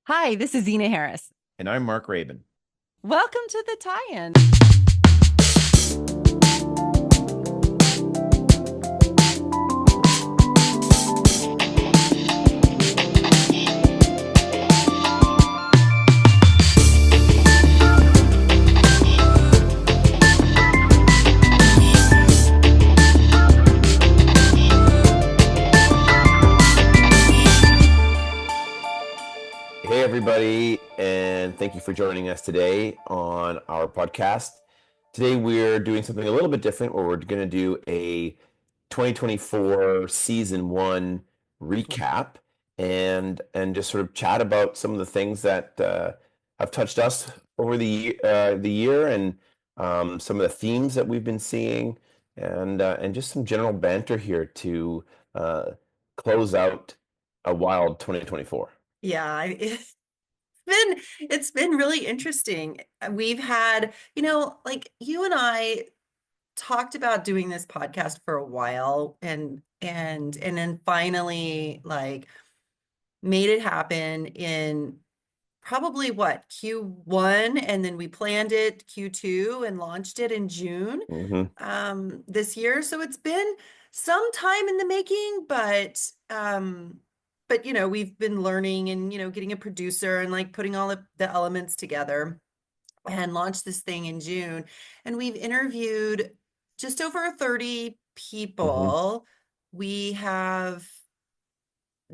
Hi, this is Zena Harris. And I'm Mark Rabin. Welcome to the tie-in. Hey, everybody, and thank you for joining us today on our podcast. Today, we're doing something a little bit different where we're going to do a 2024 season one recap and just sort of chat about some of the things that have touched us over the year and some of the themes that we've been seeing and just some general banter here to uh, close out a wild 2024. Yeah, it's been really interesting. We've had, like you and I talked about doing this podcast for a while and then finally like made it happen in probably what, Q1, and then we planned it Q2 and launched it in June Hmm. this year. So it's been some time in the making, but we've been learning and getting a producer and like putting all of the elements together and launched this thing in June. And we've interviewed just over 30 Hmm. people. We have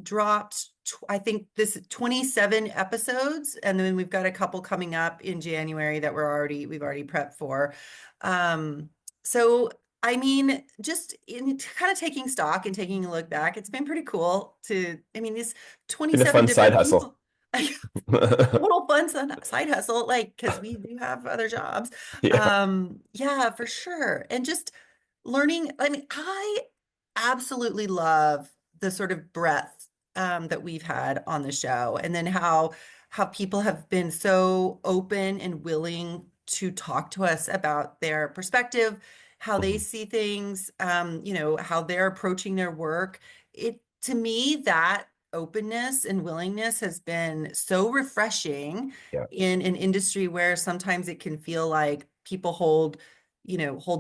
dropped I think this 27 episodes, and then we've got a couple coming up in January that we've already prepped for. So I mean, just in kind of taking stock and taking a look back, it's been pretty cool I mean, these Been a 27 fun side different hustle. people. Total fun side hustle, like, because we do have other jobs. Yeah. Yeah, for sure. And just learning, I mean, I absolutely love the sort of breadth that we've had on the show, and then how people have been so open and willing to talk to us about their perspective, how they Mhm. see things, how they're approaching their work. It to me, that openness and willingness has been so refreshing Yeah, in an industry where sometimes it can feel like people hold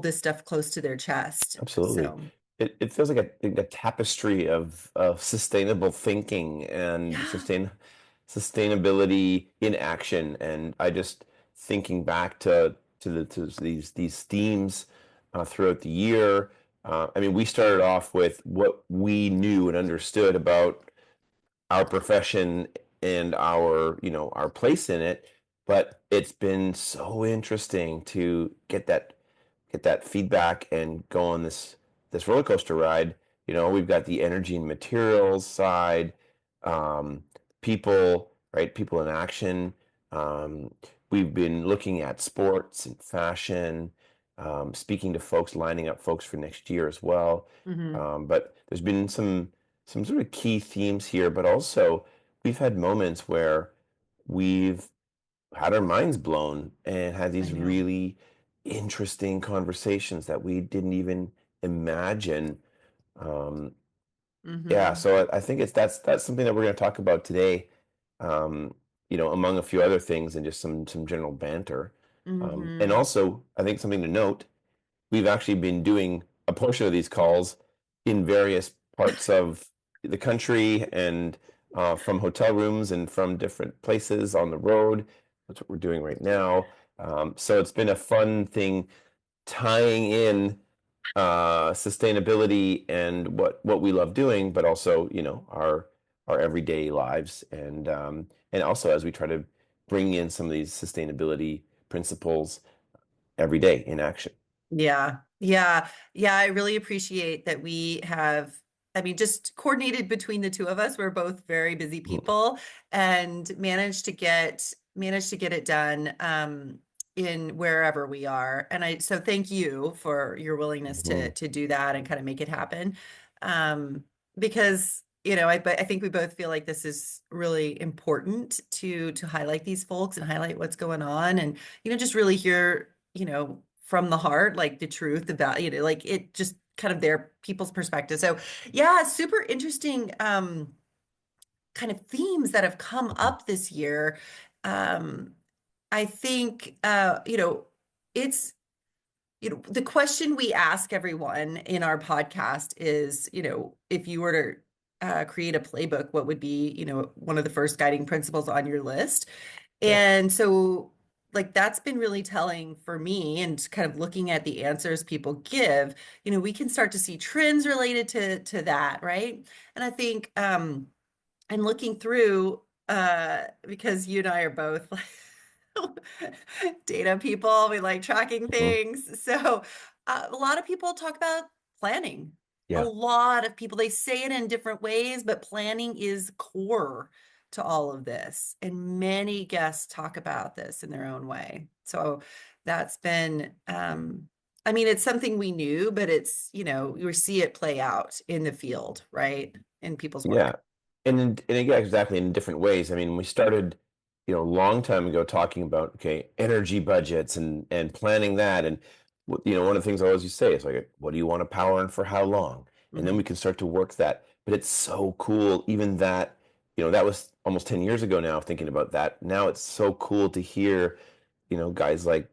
this stuff close to their chest. absolutely. So, It feels like a tapestry of sustainable thinking and yeah. sustainability in action. And I just thinking back to these themes throughout the year. I mean, we started off with what we knew and understood about our profession and our place in it, but it's been so interesting to get that feedback and go on this roller coaster ride. We've got the energy and materials side, um, people, right? People in action. Um, we've been looking at sports and fashion, speaking to folks, lining up folks for next year as well. Hmm. But there's been some sort of key themes here, but also we've had moments where we've had our minds blown and had I these know. really interesting conversations that we didn't even imagine. Um, yeah, Hmm. so I think that's something that we're going to talk about today. Um, among a few other things and just some general banter. And Hmm. also, I think something to note, we've actually been doing a portion of these calls in various parts of the country and from hotel rooms and from different places on the road. That's what we're doing right now. So it's been a fun thing tying in sustainability and what we love doing, but also, our everyday lives and also as we try to bring in some of these sustainability principles every day in action. Yeah. Yeah. Yeah. I really appreciate that we have, I mean, just coordinated between the two of us. We're both very busy Mhm. people and managed to get it done in wherever we are. And so thank you for your willingness to Mhm. to do that and kind of make it happen. Um, because I think we both feel like this is really important to highlight these folks and highlight what's going on, and just really hear from the heart, like the truth, the value, like it just kind of their people's perspective. So yeah, super interesting kind of themes that have come Mhm. up this year. Um, I think, it's, the question we ask everyone in our podcast is, if you were to create a playbook, what would be, one of the first guiding principles on your list? Yeah. And so, like, that's been really telling for me, and kind of looking at the answers people give, we can start to see trends related to that, right? And I think, and looking through, because you and I are both data people, we like tracking Mhm. things. So, a lot of people talk about planning. A Yeah. lot of people, they say it in different ways, but planning is core to all of this. And many guests talk about this in their own way. So that's been, I mean, it's something we knew, but it's, you see it play out in the field, right? In people's Yeah. work. And again, exactly in different ways. I mean, we started, a long time ago talking about, okay, energy budgets and planning that. And, one of the things I always used to say is like, what do you want to power and for how long? And then we Mhm. can start to work that. But it's so cool, even that, that was almost 10 years ago now, thinking about that. Now it's so cool to hear, guys like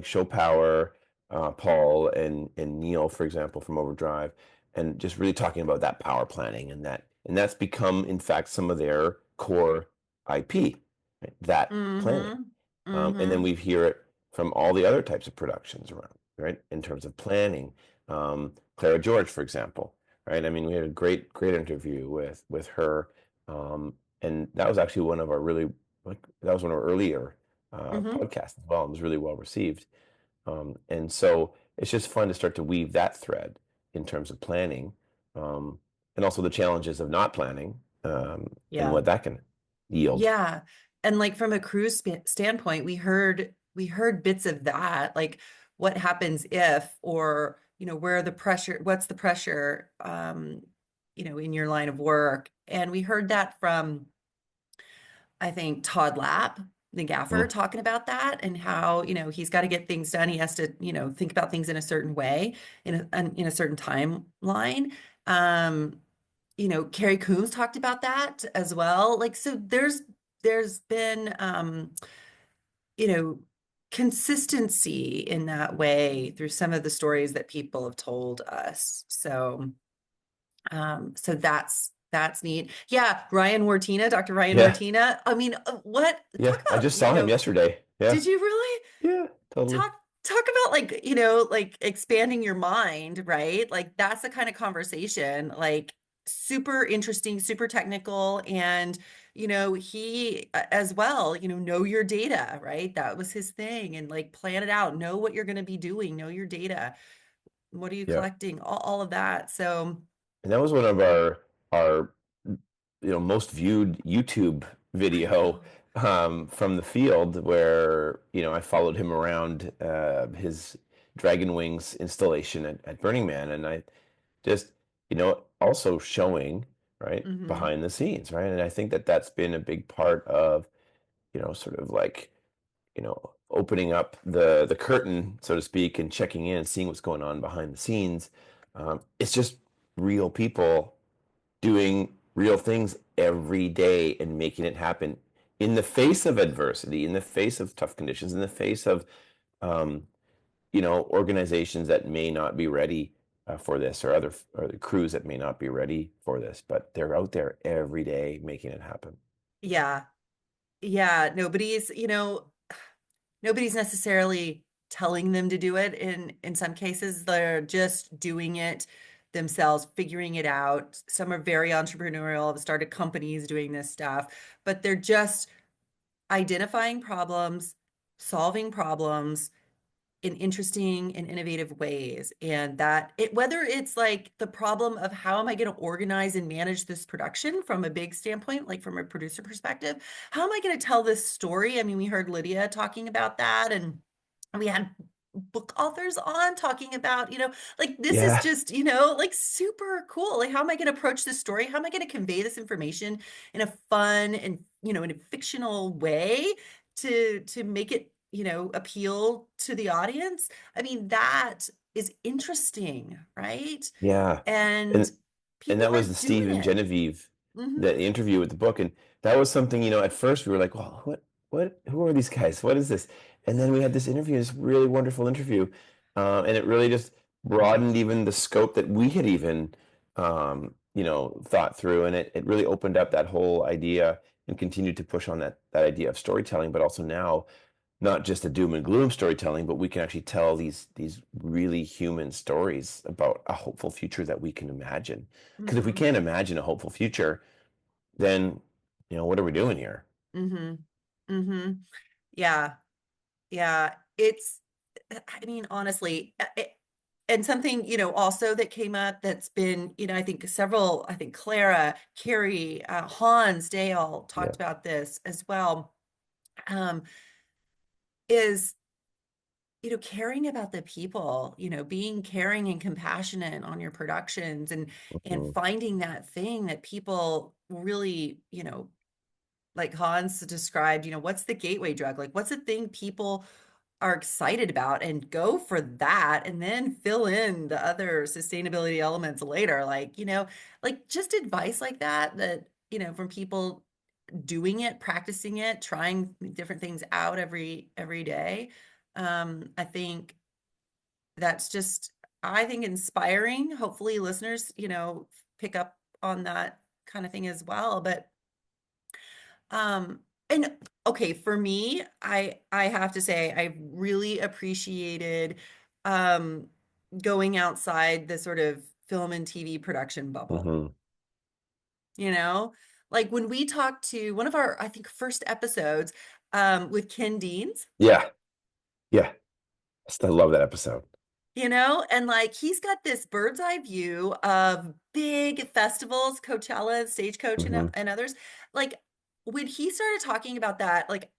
Show Power, Paul and Neil, for example, from Overdrive, and just really talking about that power planning and that's become, in fact, some of their core IP, right? That planning. Mhm. And then Mhm. we hear it from all the other types of productions around, right? In terms of planning. Clara George, for example, right? I mean, we had a great interview with her, and that was actually one of our really like that was one of our earlier Mhm. podcasts as well. It was really well received. And so it's just fun to start to weave that thread in terms of planning, um, and also the challenges of not planning, and Yeah. what that can yield. Yeah. And like from a cruise standpoint, we heard bits of that, like what happens if, or, where the pressure, what's the pressure, in your line of work. And we heard that from, I think, Todd Lapp, the gaffer, Mm, talking about that, and how, he's got to get things done. He has to, think about things in a certain way, in a certain timeline. Um, Carrie Coons talked about that as well. Like, so there's been, you know, consistency in that way through some of the stories that people have told us. So that's neat. Yeah, Ryan Wartina, Dr. Ryan yeah, Wartina. I mean, what yeah. talk I about, just saw him yesterday. Yeah, did you really? yeah, totally. Talk about, like, like expanding your mind, right? Like, that's the kind of conversation, like, super interesting, super technical. And he, as well, know your data, right? That was his thing. And like, plan it out, know what you're going to be doing, know your data, what are you Yeah. collecting, all of that. So And that was one of our most viewed YouTube I video, know. from the field, where I followed him around his Dragon Wings installation at Burning Man, and I just also showing, right, Hmm. behind the scenes, right. And I think that that's been a big part of sort of like opening up the curtain, so to speak, and checking in and seeing what's going on behind the scenes. It's just real people doing real things every day and making it happen in the face of adversity, in the face of tough conditions, in the face of um, organizations that may not be ready for this, or the crews that may not be ready for this, but they're out there every day making it happen. Yeah. Yeah. Nobody's necessarily telling them to do it. In some cases, they're just doing it themselves, figuring it out. Some are very entrepreneurial, have started companies doing this stuff, but they're just identifying problems, solving problems in interesting and innovative ways. And that it, whether it's like the problem of how am I going to organize and manage this production from a big standpoint, like from a producer perspective, how am I going to tell this story? I mean, we heard Lydia talking about that, and we had book authors on talking about, like, this is Yeah, just, like, super cool. Like, how am I going to approach this story? How am I going to convey this information in a fun and, in a fictional way to make it, appeal to the audience? I mean, that is interesting, right? yeah. And And people that was the aren't doing Steve and it. Genevieve. Mm-hmm. the interview with the book, and that was something, at first we were like, well, who are these guys? What is this? And then we had this interview, this really wonderful interview, and it really just broadened even the scope that we had even, thought through, and it really opened up that whole idea and continued to push on that idea of storytelling, but also now not just a doom and gloom storytelling, but we can actually tell these really human stories about a hopeful future that we can imagine. Because if we Mm-hmm. can't imagine a hopeful future, then what are we doing here? Mm-hmm. Mm-hmm. Yeah. Yeah. I mean, honestly, and something, also that came up that's been, I think Clara, Carrie, Hans, Dale Yeah. talked about this as well, um, is, caring about the people, being caring and compassionate on your productions and Mhm. finding that thing that people really, like Hans described, what's the gateway drug? Like, what's the thing people are excited about and go for that and then fill in the other sustainability elements later. Like, like just advice like that, from people doing it, practicing it, trying different things out every day. I think that's just, I think inspiring. Hopefully listeners, pick up on that kind of thing as well. But um, and okay, for me, I have to say I really appreciated um going outside the sort of film and TV production bubble. Mhm. You know, like when we talked to one of our, I think, first episodes with Ken Deans, Yeah. Yeah. I love that episode. and like he's got this bird's eye view of big festivals, Coachella, Stagecoach, and, Hmm. and others. Like when he started talking about that, like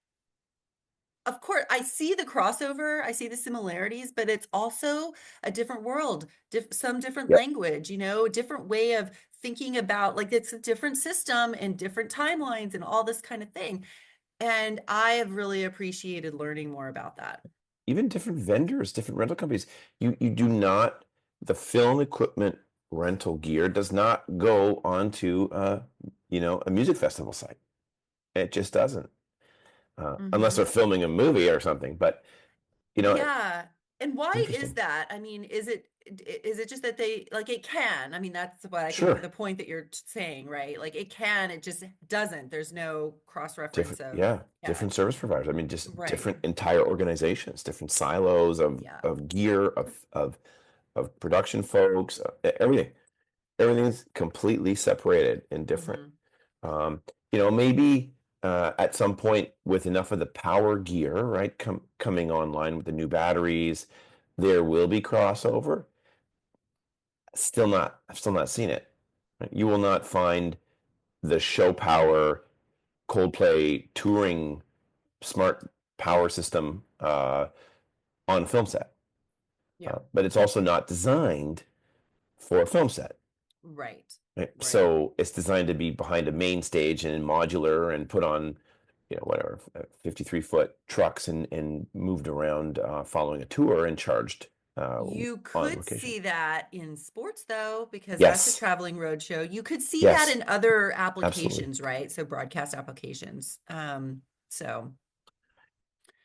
of course, I see the crossover, I see the similarities, but it's also a different world, some different Yep. language, a different way of thinking about like it's a different system and different timelines and all this kind of thing. And I have really appreciated learning more about that. Even different vendors, different rental companies. You do not, the film equipment rental gear does not go onto a music festival site. It just doesn't. Unless they're Hmm. filming a movie or something. But Yeah. And why is interesting. that? I mean, is it just that they like it can? I mean, that's what I think Sure. the point that you're saying, right? Like it can, it just doesn't. There's no cross-reference Different, of, yeah, yeah, different service providers. I mean, just right. different entire organizations, different silos of Yeah. of gear, of production folks, everything. Everything's completely separated and different. Hmm. Um, maybe at some point with enough of the power gear, right, coming online with the new batteries, there will be crossover. I've still not seen it. Right? You will not find the show power Coldplay touring smart power system on a film set. Yeah. But it's also not designed for a film set. Right. Right? Right. So it's designed to be behind a main stage and modular and put on, whatever, 53-foot trucks and moved around following a tour and charged You on could location. see that in sports though, because that's a Yes, traveling road show. You could see that yes, in other absolutely. applications, right? So broadcast applications. So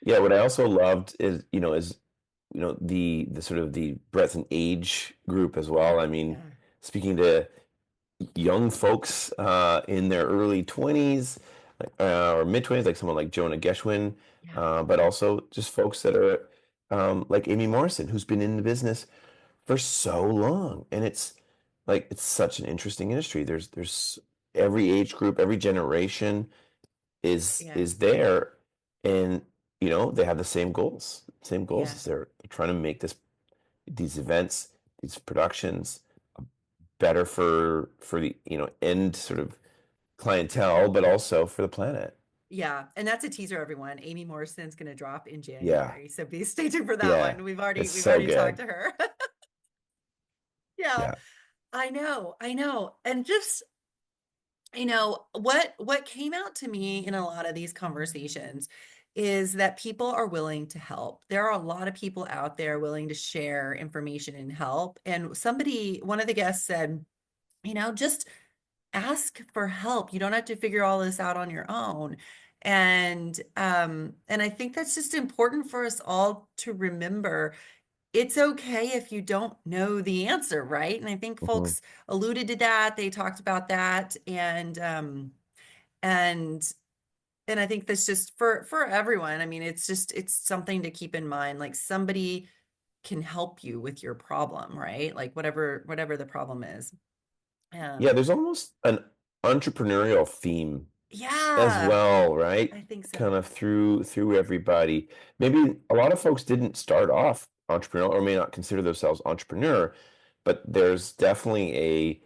Yeah, what I also loved is the sort of the breadth and age group as well. I mean, yeah. speaking to young folks in their early 20s or mid 20s, like someone like Jonah Geschwin, Yeah. but also just folks that are like Amy Morrison, who's been in the business for so long. And it's such an interesting industry. There's every age group, every generation Yeah. is there, and they have the same goals. Same goals Yeah. as they're trying to make these events, these productions better for the end sort of clientele, but also for the planet. Yeah. And that's a teaser, everyone. Amy Morrison's gonna drop in Yeah, January. So be stay tuned for that yeah, one. We've already it's we've so already talked good. to her. Yeah. Yeah. I know. I know. And just what came out to me in a lot of these conversations is that people are willing to help. There are a lot of people out there willing to share information and help. And one of the guests said, just ask for help. You don't have to figure all this out on your own. And I think that's just important for us all to remember. It's okay if you don't know the answer, right? And I think Mhm. folks alluded to that. They talked about that. And and I think that's just for everyone. I mean, it's something to keep in mind. Like somebody can help you with your problem, right? Like whatever the problem is. Yeah, Um, there's almost an entrepreneurial theme as yeah, well, right? I think Kind so. of through everybody. Maybe a lot of folks didn't start off entrepreneurial or may not consider themselves entrepreneur, but there's definitely a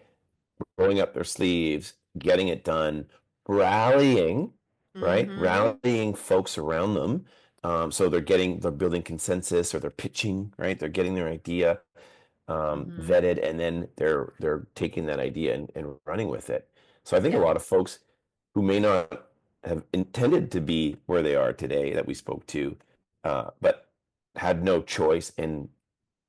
rolling up their sleeves, getting it done, rallying, right? Mm-hmm. Rallying folks around them. So they're building consensus or they're pitching, right? They're getting their idea Mm-hmm. vetted, and then they're taking that idea and running with it. So I think a Yeah. lot of folks who may not have intended to be where they are today that we spoke to, but had no choice and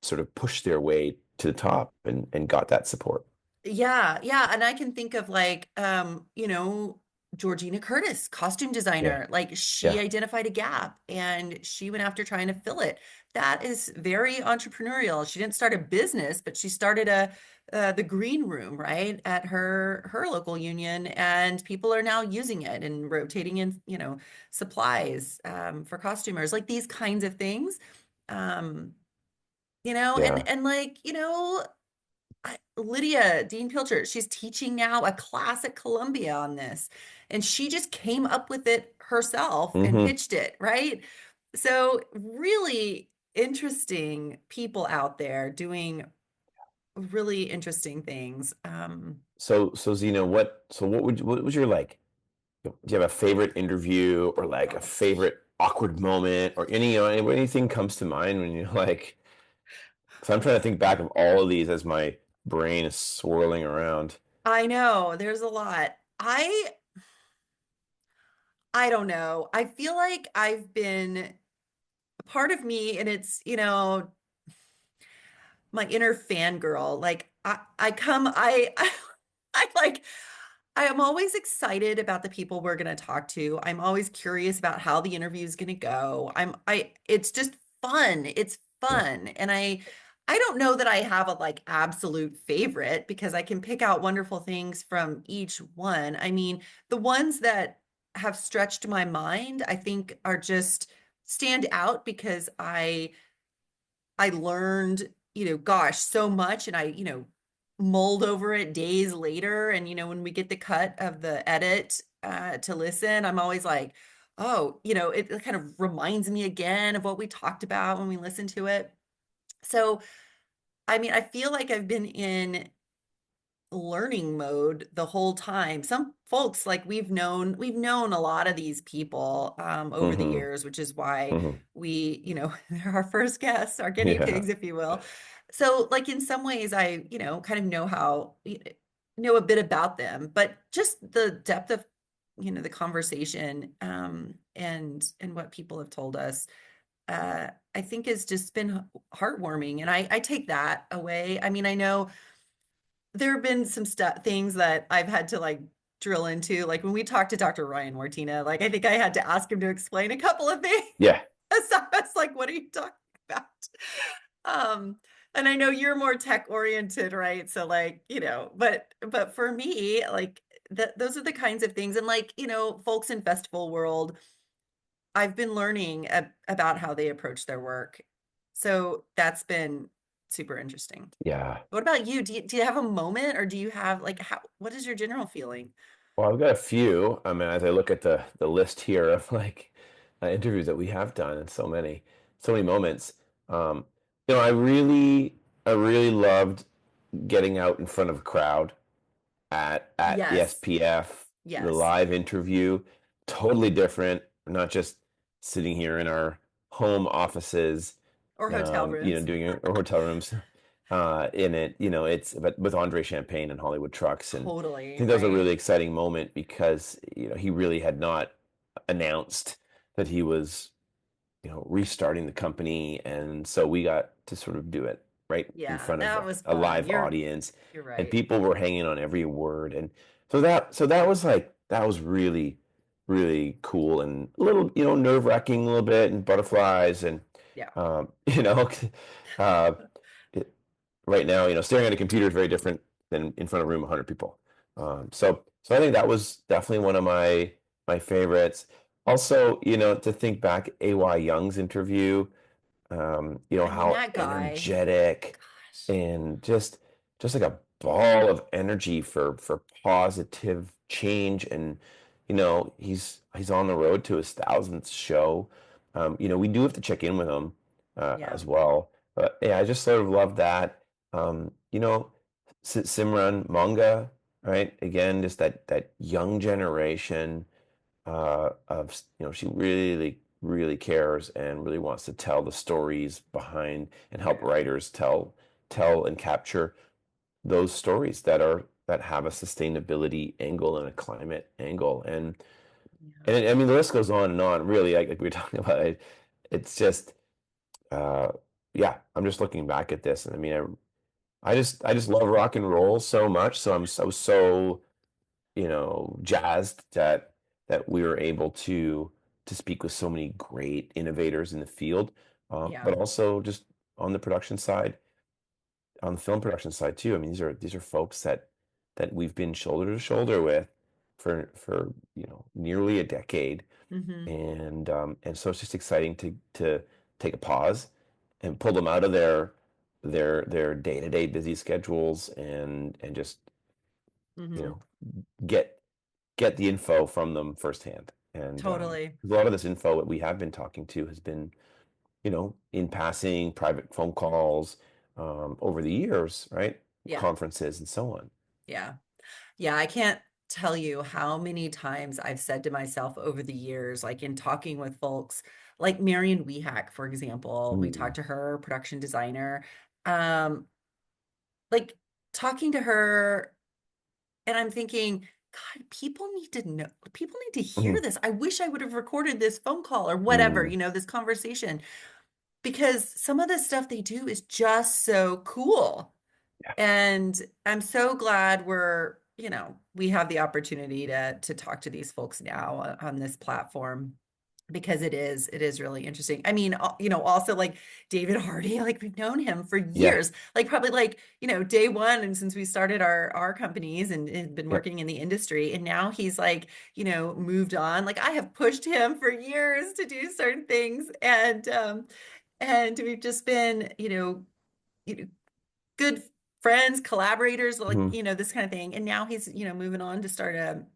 sort of pushed their way to the top and got that support. Yeah, yeah, and I can think of like Georgina Curtis, costume Yeah, designer, like she yeah. identified a gap and she went after trying to fill it. That is very entrepreneurial. She didn't start a business, but she started a the green room, right, at her local union, and people are now using it and rotating in, supplies for costumers, like these kinds of things. Um, Yeah. and like, Lydia Dean Pilcher, she's teaching now a class at Columbia on this, and she just came up with it herself and Hmm. pitched it, right? So, really interesting people out there doing really interesting things. So Zena, what was your like? Do you have a favorite interview or Oh like a gosh. favorite awkward moment or anything comes to mind when you're like, because I'm trying to think back of all of these as my brain is swirling around. I know, there's a lot. I don't know. I feel like I've been part of me, and it's, my inner fangirl. Like I come, I like, I am always excited about the people we're going to talk to. I'm always curious about how the interview is going to go. It's just fun. It's Yeah. fun. And I don't know that I have a like absolute favorite because I can pick out wonderful things from each one. I mean, the ones that have stretched my mind, I think are just stand out because I learned, gosh, so much, and I, mulled over it days later. And, when we get the cut of the edit to listen, I'm always like, oh, it kind of reminds me again of what we talked about when we listened to it. So, I mean, I feel like I've been in learning mode the whole time. Some folks, like we've known a lot of these people over the Hmm. years, which is why Hmm. we, they're our first guests, our guinea Yeah. pigs, if you will. So like in some ways I, kind of know a bit about them, but just the depth of, the conversation and what people have told us I think has just been heartwarming. And I take that away. I mean, I know there have been some stuff things that I've had to like drill into. Like when we talked to Dr. Ryan Martina, like I think I had to ask him to explain a couple of things. Yeah. So I was like, what are you talking about? Um, and I know you're more tech oriented, right? So like, but for me, like that those are the kinds of things. And like, folks in festival world, I've been learning about how they approach their work. So that's been super interesting. Yeah. What about you? Do you have a moment, or do you have like what is your general feeling? Well, I've got a few. I mean, as I look at the list here of like interviews that we have done, and so many moments. Um, I really loved getting out in front of a crowd at the Yes. SPF, the Yes. live interview, totally different. We're not just sitting here in our home offices, Or hotel rooms. doing it, or hotel rooms. In it, it's but with Andre Champagne and Hollywood Trucks, and I Totally, think that was a right? really exciting moment because he really had not announced that he was restarting the company, and so we got to sort of do it right in Yeah, front of that was a fun. live You're audience, you're and right. people were hanging on every word, and So that was like that was really really cool and a little nerve-wracking a little bit and butterflies and Yeah. you know uh it, right now staring at a computer is very different than in front of a room of 100 people. So I think that was definitely one of my favorites. Also, to think back AY Young's interview, I mean, how that guy, energetic gosh. and just like a ball of energy for positive change. And he's on the road to his 1,000th show. We do have to check in with him Yeah. as well. But yeah, I just sort of love that. Simran Manga, right? Again, just that young generation of she really really cares and really wants to tell the stories behind and help Yeah. writers tell and capture those stories that have a sustainability angle and a climate angle. Yeah. And I mean the list goes on and on, really, like we were talking about it. It's just uh yeah, I'm just looking back at this, and I mean I just love rock and roll so much, so I'm so jazzed that we were able to speak with so many great innovators in the field, Yeah. but also just on the production side, on the film production side too. I mean, these are folks that we've been shoulder to shoulder with for nearly a decade, Hmm. and so it's just exciting to take a pause and pull them out of their day-to-day busy schedules and just you Hmm. know get get the info from them firsthand. And Totally. a lot of this info that we have been talking to has been, in passing, private phone calls, over the years, right? Yeah. Conferences and so on. Yeah. Yeah. I can't tell you how many times I've said to myself over the years, like in talking with folks, like Marion Wehack, for example, we Mm, talked to her, production designer, um, like talking to her, and I'm thinking, God, people need to know, people need to hear mm, this. I wish I would have recorded this phone call or whatever, mm. this conversation, because some of the stuff they do is just so cool. Yeah. And I'm so glad we have the opportunity to talk to these folks now on this platform, because it is really interesting. I mean, also like David Hardy, like we've known him for Yeah. years, like probably like, day one, and since we started our companies and been Yeah. working in the industry, and now he's like, moved on. Like I have pushed him for years to do certain things, and we've just been, good friends, collaborators, like, Mhm. this kind of thing. And now he's, moving on to start a,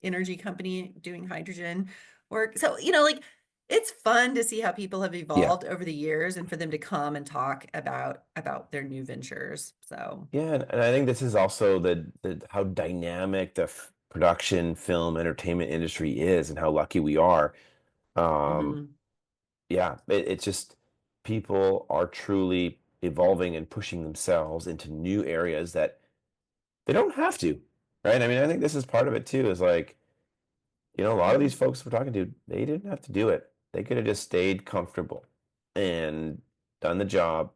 energy company doing hydrogen work. So, like it's fun to see how people have Yeah. evolved over the years and for them to come and talk about their new ventures. So, Yeah. And I think this is also the how dynamic the production, film, entertainment industry is and how lucky we are. Um, mhm. yeah, it's just people are truly evolving and pushing themselves into new areas that they don't have to, right? I mean, I think this is part of it too, is like, a lot of these folks we're talking to, they didn't have to do it. They could have just stayed comfortable and done the job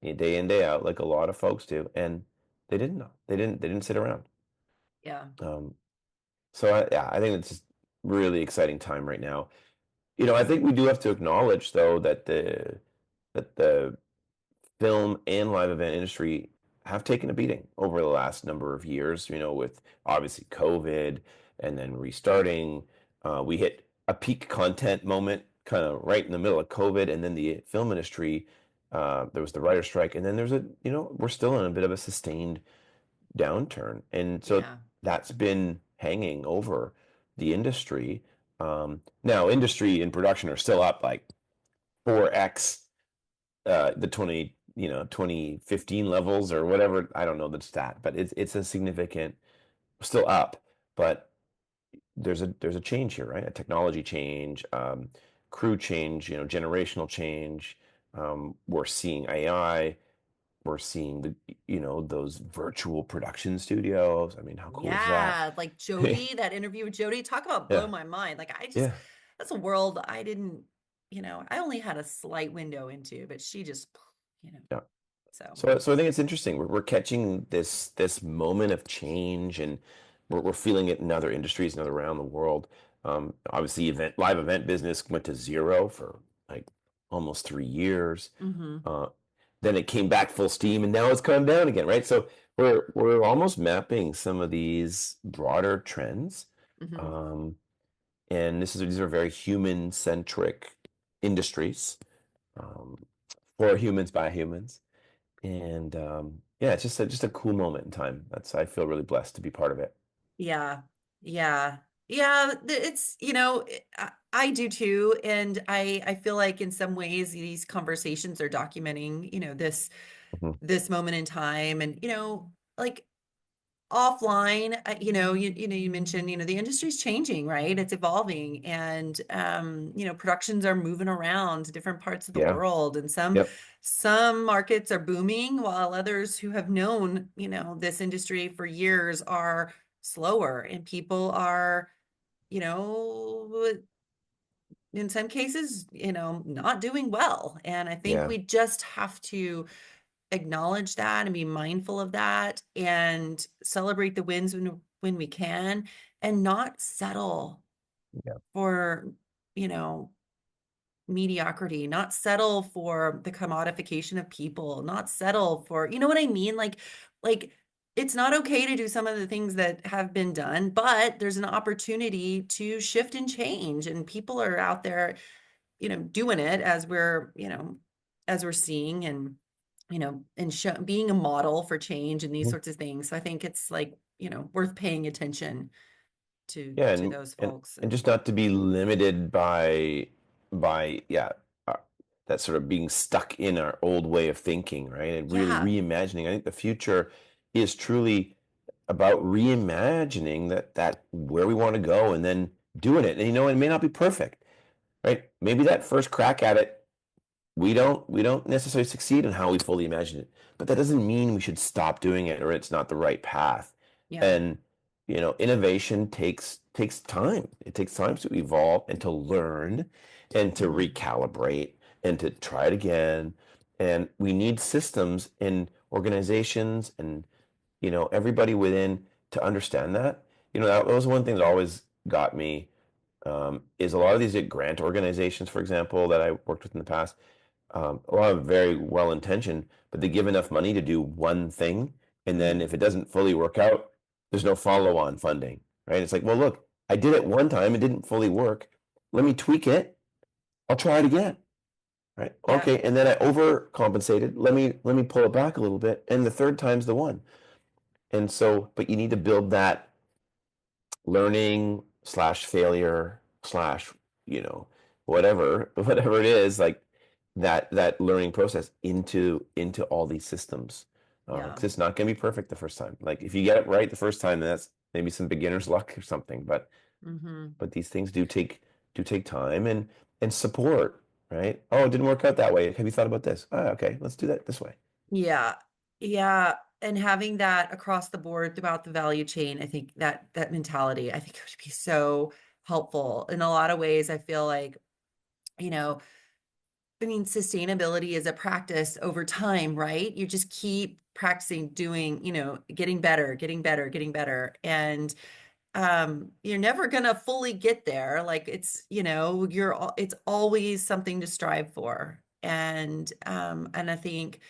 day in, day out, like a lot of folks do. And they didn't know. They didn't sit around. Yeah. Um, yeah, I think it's just really exciting time right now. I think we do have to acknowledge though that the film and live event industry have taken a beating over the last number of years, with obviously COVID and then restarting. We hit a peak content moment kind of right in the middle of COVID, and then the film industry, there was the writer strike, and then we're still in a bit of a sustained downturn. And so Yeah. that's been hanging over the industry. Now, industry and production are still up like 4x the 2015 levels or whatever. I don't know the stat, but it's a significant, still up, but there's a change here, right? A technology change, crew change, generational change. We're seeing AI. We're seeing those virtual production studios. I mean, how cool is that? Yeah, like Jody, that interview with Jody, talk about blow Yeah, my mind. Like yeah, that's a world I didn't, I only had a slight window into, but she just, you know, yeah. so So I think it's interesting. We're catching this moment of change, and we're feeling it in other industries and other around the world. Obviously, live event business went to zero for like almost 3 years. Hmm. Uh, then it came back full steam, and now it's come down again, right? So we're almost mapping some of these broader trends, Hmm. um, and these are very human centric industries, um, for humans by humans, and yeah, it's just a cool moment in time. I feel really blessed to be part of it. Yeah. Yeah. Yeah. It's, I do too. And I feel like in some ways these conversations are documenting, Mhm. this moment in time. And, like offline, you mentioned, the industry's changing, right? It's evolving, and productions are moving around to different parts of the Yeah. world, and some Yep. some markets are booming, while others who have known, this industry for years are slower, and people are, you know, in some cases, not doing well. And I think Yeah. we just have to acknowledge that and be mindful of that and celebrate the wins when we can, and not settle Yeah. for, you know, mediocrity, not settle for the commodification of people, not settle for, you know what I mean? Like it's not okay to do some of the things that have been done, but there's an opportunity to shift and change, and people are out there, doing it, as we're seeing, and being a model for change and these Mhm. sorts of things. So I think it's like, worth paying attention Yeah, to those and folks. and And just not to be limited by yeah, uh, that sort of being stuck in our old way of thinking, right? And really yeah. reimagining. I think the future is truly about reimagining that where we want to go and then doing it. And it may not be perfect, right? Maybe that first crack at it we don't necessarily succeed in how we fully imagine it, but that doesn't mean we should stop doing it or it's not the right path. Yeah. And innovation takes time. It takes time to evolve and to learn and to Hmm. recalibrate and to try it again. And we need systems and organizations and everybody within to understand that. That was one thing that always got me, is a lot of these grant organizations, for example, that I worked with in the past, a lot of very well intentioned, but they give enough money to do one thing. And then Hmm. if it doesn't fully work out, there's no follow on funding, right? It's like, well, look, I did it one time, it didn't fully work. Let me tweak it. I'll try it again. Right. Yeah. Okay. And then I overcompensated. Let me pull it back a little bit. And the third time's the one. And so, but you need to build that learning slash failure slash you know whatever it is, like that learning process into all these systems, Yeah. because it's not going to be perfect the first time. Like if you get it right the first time, then that's maybe some beginner's luck or something, Hmm. but these things do take time and support, right? Oh, it didn't work out that way. Have you thought about this? Okay, let's do that this way. Yeah. Yeah. And having that across the board throughout the value chain, I think that mentality, I think it would be so helpful in a lot of ways. I feel like, you know, I mean, sustainability is a practice over time, right? You just keep practicing doing, getting better, getting better, getting better. And you're never gonna fully get there. Like it's always something to strive for. And I think,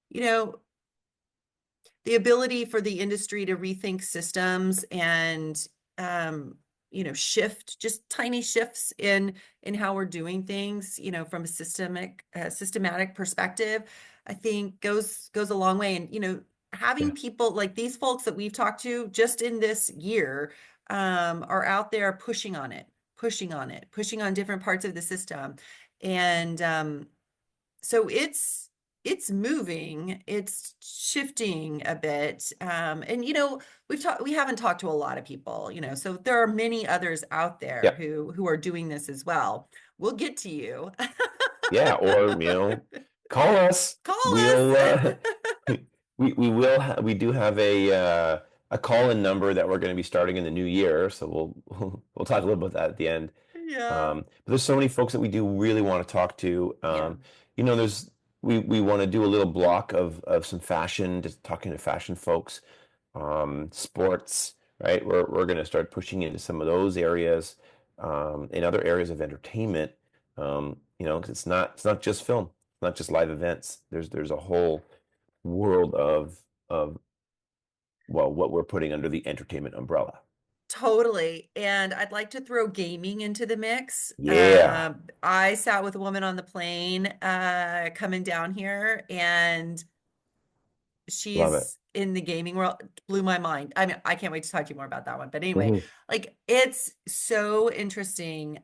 you know, the ability for the industry to rethink systems and shift just tiny shifts in how we're doing things, from a systematic perspective, I think goes a long way. And Yeah. having people like these folks that we've talked to just in this year are out there pushing on it, pushing on different parts of the system. And so it's moving, it's shifting a bit. And we haven't talked to a lot of people, so there are many others out there Yeah. who are doing this as well. We'll get to you. Yeah, or call us. Call We'll us. we do have a call-in number that we're going to be starting in the new year, so we'll talk a little about that at the end. Yeah. But there's so many folks that we do really want to talk to. Yeah. There's we want to do a little block of some fashion, just talking to fashion folks. sports, right? We're going to start pushing into some of those areas, in other areas of entertainment. 'Cause it's not just film, it's not just live events. There's a whole world of well, what we're putting under the entertainment umbrella. Totally. And I'd like to throw gaming into the mix. Yeah, I sat with a woman on the plane coming down here, and love it. she's in the gaming world. Blew my mind. I mean, I can't wait to talk to you more about that one. But anyway, Hmm. like it's so interesting.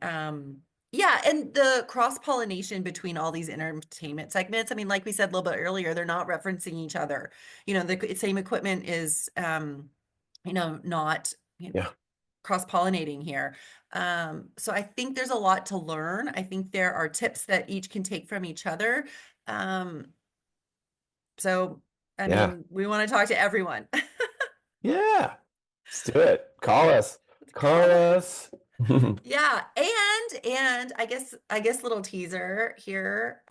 Yeah, and the cross-pollination between all these entertainment segments. I mean, like we said a little bit earlier, they're not referencing each other. The same equipment is not, Yeah, cross-pollinating here. So I think there's a lot to learn. I think there are tips that each can take from each other. Um, so, I yeah, mean, we want to talk to everyone. yeah. Let's do it. Call us. Call Call us. us. Yeah, and I guess little teaser here.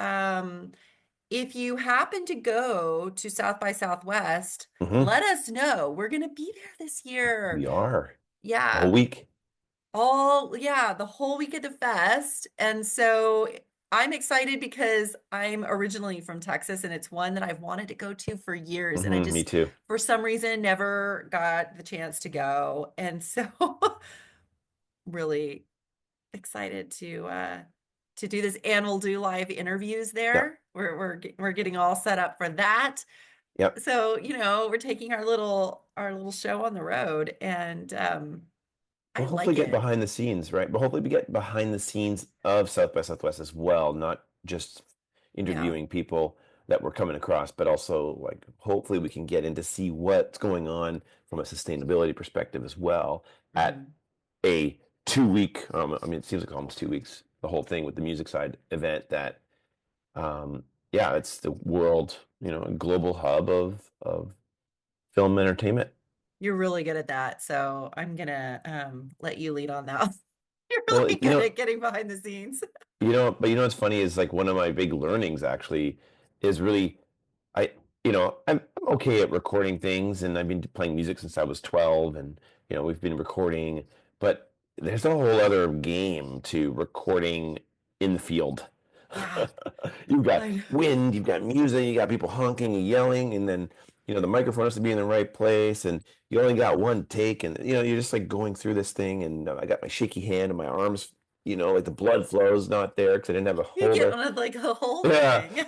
If you happen to go to South by Southwest, Hmm. let us know. We're gonna be there this year. We are the whole Yeah, week. yeah, the whole week of the fest. And so I'm excited because I'm originally from Texas, and it's one that I've wanted to go to for years. And I Hmm. Me just, too. for some reason, never got the chance to go. And so really excited to do this. And we'll do live interviews Yep. there. We're getting all set up for that. Yep. So, we're taking our little show on the road, and I We'll hopefully like get it. behind the scenes, right? But hopefully we get behind the scenes of South by Southwest as well, not just Yeah. interviewing people that we're coming across, but also like hopefully we can get in to see what's going on from a sustainability perspective as well at Mhm. a 2 week, I mean, it seems like almost 2 weeks, the whole thing with the music side event that, um, yeah, it's the world, a global hub of film entertainment. You're really good at that. So I'm gonna let you lead on that. You're Well, really good at getting behind the scenes. But what's funny is like one of my big learnings actually is really I I'm okay at recording things and I've been playing music since I was 12 and we've been recording, but there's a whole other game to recording in the field. Yeah, You've got I know. wind, you've got music, you got people honking and yelling, and then the microphone has to be in the right place, and you only got one take, and you're just like going through this thing, and I got my shaky hand and my arms, like the blood flow's not there because I didn't have a You get holder. on like the whole Yeah. thing.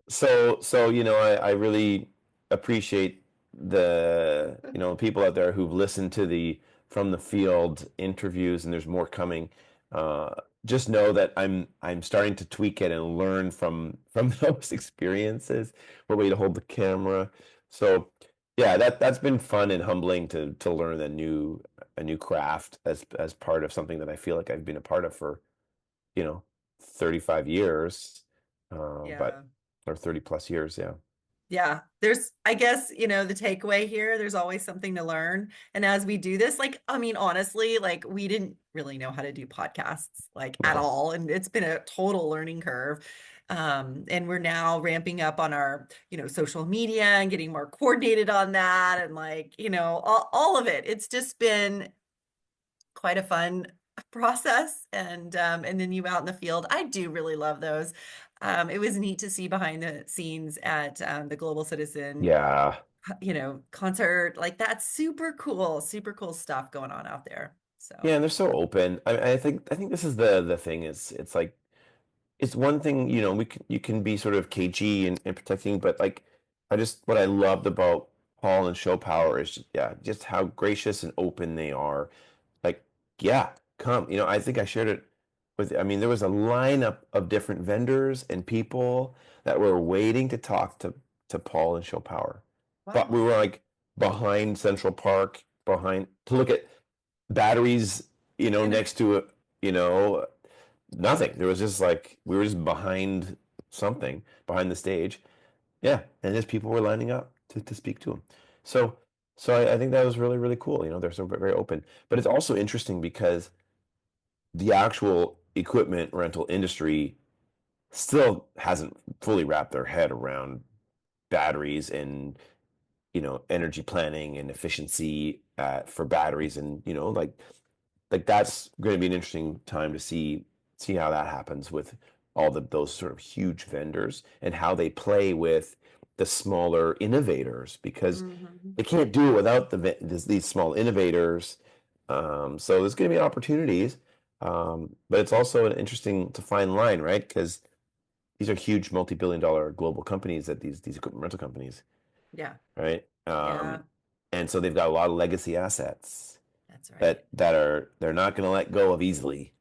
So I really appreciate the people out there who've listened to the from the field interviews, and there's more coming. Uh, just know that I'm starting to tweak it and learn from those experiences. What way to hold the camera. So yeah, that's been fun and humbling to learn a new craft as part of something that I feel like I've been a part of for you know 35 years, but Yeah. or 30 plus years, yeah. Yeah, I guess, the takeaway here, there's always something to learn. And as we do this, like, I mean, honestly, like, we didn't really know how to do podcasts, like, at No. all. And it's been a total learning curve. And we're now ramping up on our, social media and getting more coordinated on that. And like, all of it. It's just been quite a fun process. And then you out in the field. I do really love those. It was neat to see behind the scenes at the Global Citizen, Yeah. concert. Like that's super cool stuff going on out there. Yeah, So and they're so open. I think this is the thing is it's like it's one thing, you can be sort of cagey and protecting, but like what I loved about Paul and Show Power is just how gracious and open they are. Like, yeah, come. I think I shared it I mean, there was a lineup of different vendors and people that were waiting to talk to Paul and Show Power. But we wow. were like behind Central Park, behind to look at batteries, And next to it, you know, nothing. There was just like we were just behind something, behind the stage. Yeah, and just people were lining up to speak to him. So I think that was really, really cool. They're so very open. But it's also interesting because the actual equipment rental industry still hasn't fully wrapped their head around batteries and energy planning and efficiency for batteries, and like that's going to be an interesting time to see how that happens with all those sort of huge vendors and how they play with the smaller innovators, because Hmm. they can't do it without these small innovators. So there's going to be opportunities, but it's also an interesting to fine line, right? Because these are huge multi-billion-dollar global companies, that these equipment rental companies, Yeah. right? Yeah. And so they've got a lot of legacy assets That's right. that they're not going to let go of easily.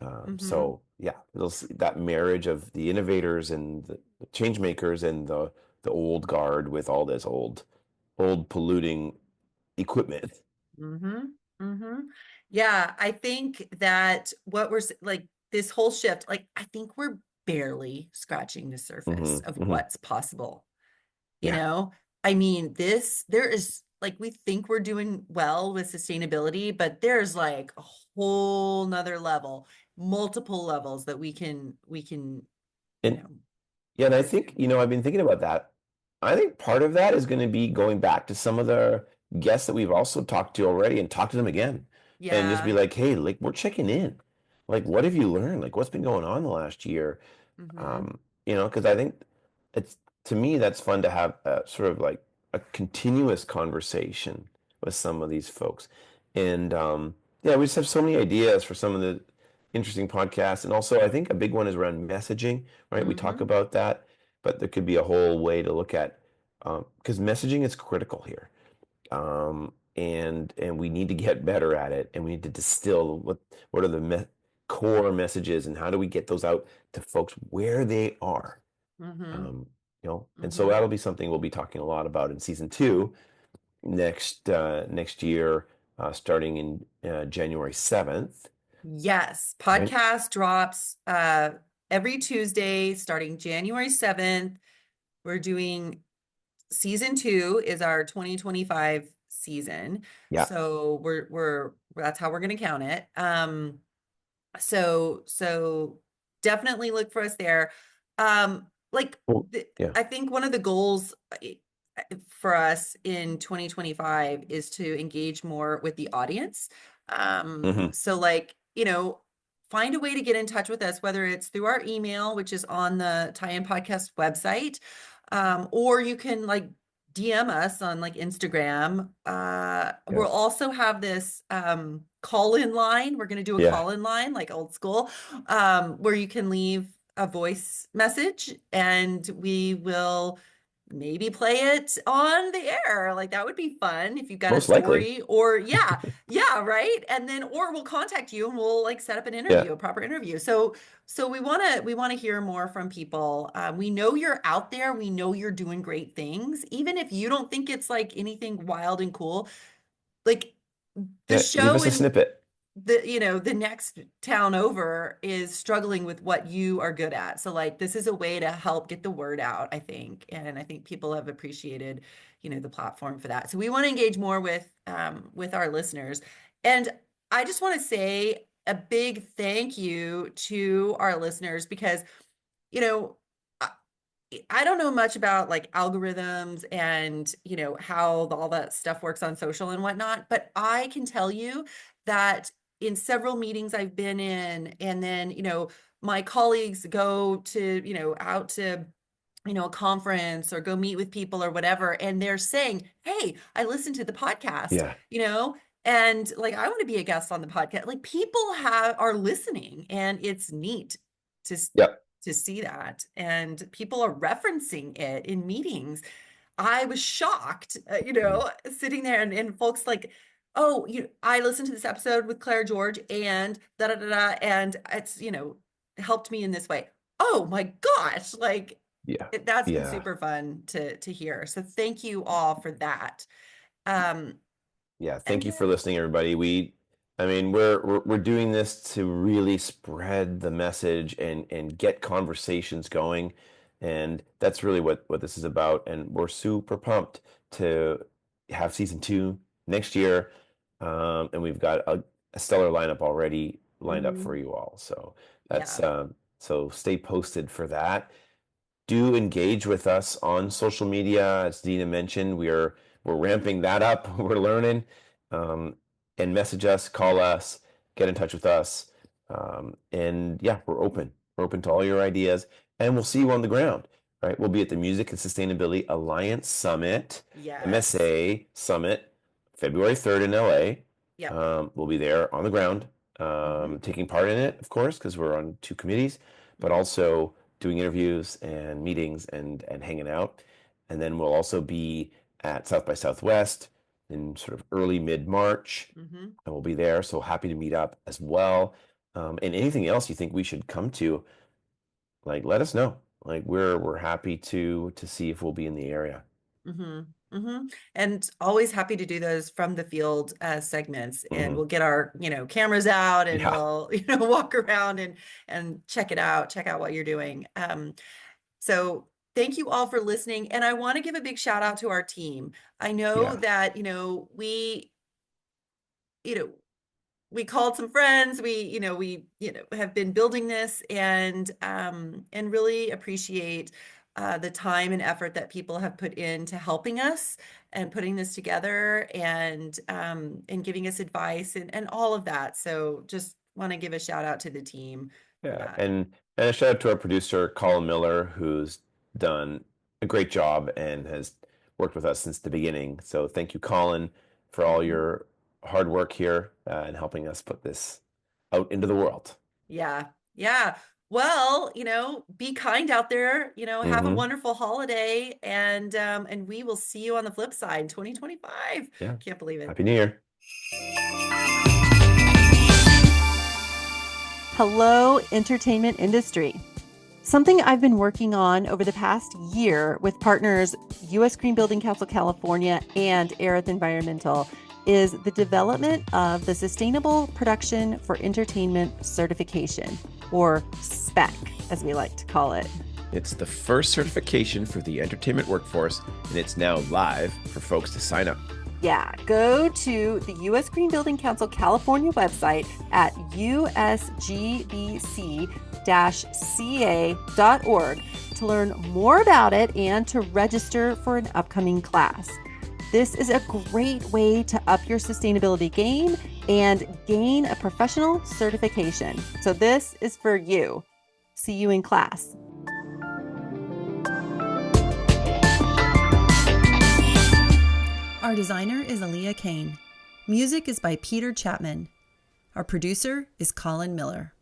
Hmm. So yeah, you'll see that marriage of the innovators and the change makers and the old guard with all this old polluting equipment. Hmm. Hmm. Yeah, I think that what like this whole shift, like I think we're barely scratching the surface Hmm. of Hmm. what's possible. You Yeah. know, I mean, there is like we think we're doing well with sustainability, but there's like a whole nother level, multiple levels that we can, you And know, yeah, and I pursue. think, I've been thinking about that. I think part of that is going to be going back to some of the guests that we've also talked to already and talk to them again and just be Yeah. like, hey, like we're checking in. Like, what have you learned? Like, what's been going on the last year? Hmm. Because I think it's to me that's fun to have sort of like a continuous conversation with some of these folks, and yeah, we just have so many ideas for some of the interesting podcasts, and also I think a big one is around messaging, right? We talk Hmm. about that, but there could be a whole way to look at because messaging is critical here, and we need to get better at it, and we need to distill what are the core messages, and how do we get those out to folks where they are. Hmm. And so Hmm. that'll be something we'll be talking a lot about in season two next year, starting in January 7th, Yes, right? podcast drops every Tuesday starting January 7th. We're doing season two is our 2025 season. Yeah. So we're that's how we're going to count it. So definitely look for us there. Like Well, yeah. I think one of the goals for us in 2025 is to engage more with the audience. Hmm. So like, find a way to get in touch with us, whether it's through our email, which is on the Tie-In Podcast website, or you can like DM us on like Instagram. Yeah. We'll also have this call-in line. We're going to do a Yeah. call-in line, like old school, where you can leave a voice message and we will maybe play it on the air. Like that would be fun if you've got a Most likely. story or yeah, right. And then or we'll contact you and we'll like set up an Yeah. interview, a proper interview. So we want to hear more from people. We know you're out there. We know you're doing great things, even if you don't think it's like anything wild and cool. Like the Yeah. Leave show us a in snippet. the next town over is struggling with what you are good at. So like this is a way to help get the word out, I think. And I think people have appreciated, the platform for that. So we want to engage more with our listeners. And I just want to say a big thank you to our listeners because, you know, I don't know much about like algorithms and how all that stuff works on social and whatnot, but I can tell you that in several meetings I've been in, and then my colleagues go to out to a conference or go meet with people or whatever, and they're saying, "Hey, I listened to the podcast," Yeah. and like I want to be a guest on the podcast. Like people are listening, and it's neat to Yep. to see that, and people are referencing it in meetings. I was shocked, Mhm. sitting there and folks like, oh, I listened to this episode with Claire George and da da da da, and it's helped me in this way. Oh my gosh, like Yeah. that's been Yeah. super fun to hear. So thank you all for that. Um, Yeah, and thank you for then listening, everybody. I mean, we're doing this to really spread the message and get conversations going, and that's really what this is about. And we're super pumped to have season two next year, and we've got a stellar lineup already lined up for mhm, you all. So that's yeah. so stay posted for that. Do engage with us on social media. As Dina mentioned, we are we're ramping that up. We're learning. Um, and message us, call us, get in touch with us. And yeah, we're open. We're open to all your ideas, and we'll see you on the ground, right? We'll be at the Music and Sustainability Alliance Summit, Yes. MSA Summit, February 3rd in LA. Yep. We'll be there on the ground, Hmm. taking part in it, of course, because we're on 2 committees, but Hmm. also doing interviews and meetings and hanging out. And then we'll also be at South by Southwest in sort of early mid-March, Hmm. and we'll be there. So happy to meet up as well. And anything else you think we should come to, like let us know. Like we're happy to see if we'll be in the area. Hmm. Hmm. And always happy to do those from the field segments. And Hmm. we'll get our, cameras out and Yeah, we'll, walk around and check out what you're doing. So thank you all for listening. And I want to give a big shout out to our team. I know yeah, that, you know, we called some friends. We have been building this and really appreciate the time and effort that people have put into helping us and putting this together and giving us advice and all of that. So just want to give a shout out to the team for yeah. that. And a shout out to our producer, Colin Miller, who's done a great job and has worked with us since the beginning. So thank you, Colin, for all Mhm. your hard work here and helping us put this out into the world. Yeah. Yeah. Well, be kind out there, have a Hmm. wonderful holiday and we will see you on the flip side in 2025. Yeah. Can't believe it. Happy New Year. Hello, entertainment industry. Something I've been working on over the past year with partners U.S. Green Building Council California and Aerith Environmental is the development of the Sustainable Production for Entertainment Certification, or SPEC, as we like to call it. It's the first certification for the entertainment workforce, and it's now live for folks to sign up. Yeah, go to the U.S. Green Building Council California website at usgbc-ca.org to learn more about it and to register for an upcoming class. This is a great way to up your sustainability game and gain a professional certification. So this is for you. See you in class. Our designer is Aaliyah Kane. Music is by Peter Chapman. Our producer is Colin Miller.